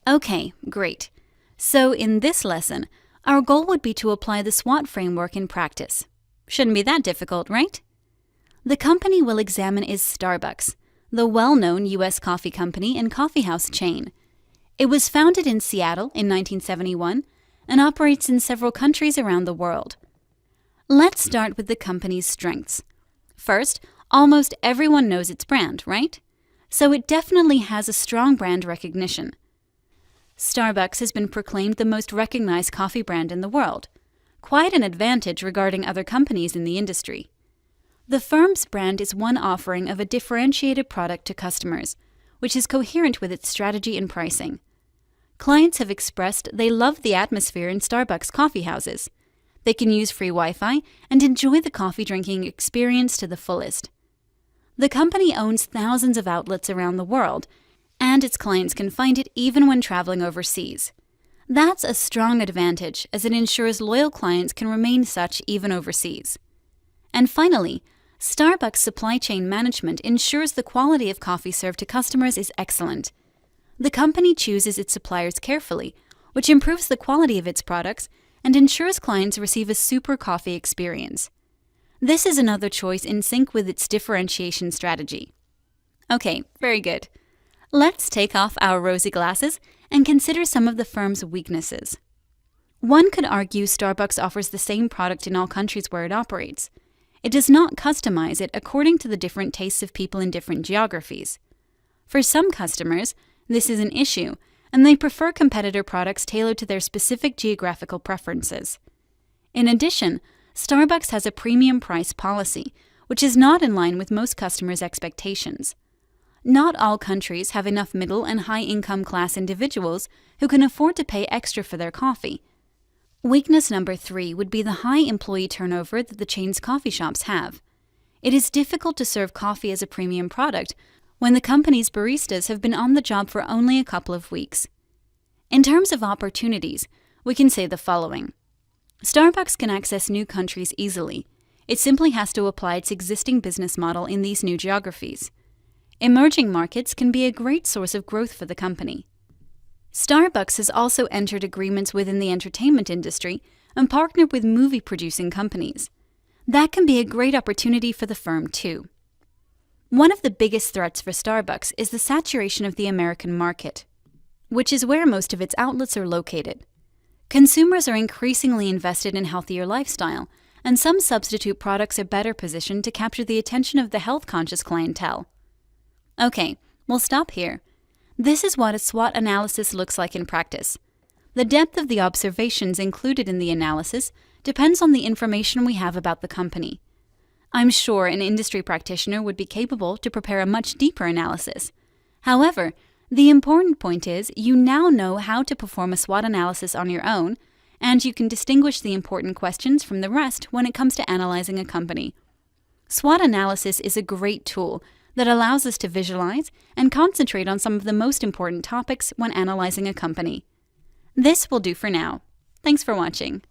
Okay, great. So in this lesson, our goal would be to apply the SWOT framework in practice. Shouldn't be that difficult, right? The company we'll examine is Starbucks, the well-known U.S. coffee company and coffeehouse chain. It was founded in Seattle in 1971 and operates in several countries around the world. Let's start with the company's strengths. First, almost everyone knows its brand, right? So it definitely has a strong brand recognition. Starbucks has been proclaimed the most recognized coffee brand in the world, quite an advantage regarding other companies in the industry. The firm's brand is one offering of a differentiated product to customers, which is coherent with its strategy and pricing. Clients have expressed they love the atmosphere in Starbucks coffee houses. They can use free Wi-Fi and enjoy the coffee drinking experience to the fullest. The company owns thousands of outlets around the world, and its clients can find it even when traveling overseas. That's a strong advantage, as it ensures loyal clients can remain such even overseas. And finally, Starbucks supply chain management ensures the quality of coffee served to customers is excellent. The company chooses its suppliers carefully, which improves the quality of its products and ensures clients receive a super coffee experience. This is another choice in sync with its differentiation strategy. Okay, very good. Let's take off our rosy glasses and consider some of the firm's weaknesses. One could argue Starbucks offers the same product in all countries where it operates. It does not customize it according to the different tastes of people in different geographies. For some customers, this is an issue, and they prefer competitor products tailored to their specific geographical preferences. In addition, Starbucks has a premium price policy, which is not in line with most customers' expectations. Not all countries have enough middle and high-income class individuals who can afford to pay extra for their coffee. Weakness number 3 would be the high employee turnover that the chain's coffee shops have. It is difficult to serve coffee as a premium product when the company's baristas have been on the job for only a couple of weeks. In terms of opportunities, we can say the following. Starbucks can access new countries easily. It simply has to apply its existing business model in these new geographies. Emerging markets can be a great source of growth for the company. Starbucks has also entered agreements within the entertainment industry and partnered with movie-producing companies. That can be a great opportunity for the firm, too. One of the biggest threats for Starbucks is the saturation of the American market, which is where most of its outlets are located. Consumers are increasingly invested in healthier lifestyle, and some substitute products are better positioned to capture the attention of the health-conscious clientele. Okay, we'll stop here. This is what a SWOT analysis looks like in practice. The depth of the observations included in the analysis depends on the information we have about the company. I'm sure an industry practitioner would be capable to prepare a much deeper analysis. However, the important point is you now know how to perform a SWOT analysis on your own, and you can distinguish the important questions from the rest when it comes to analyzing a company. SWOT analysis is a great tool that allows us to visualize and concentrate on some of the most important topics when analyzing a company. This will do for now. Thanks for watching.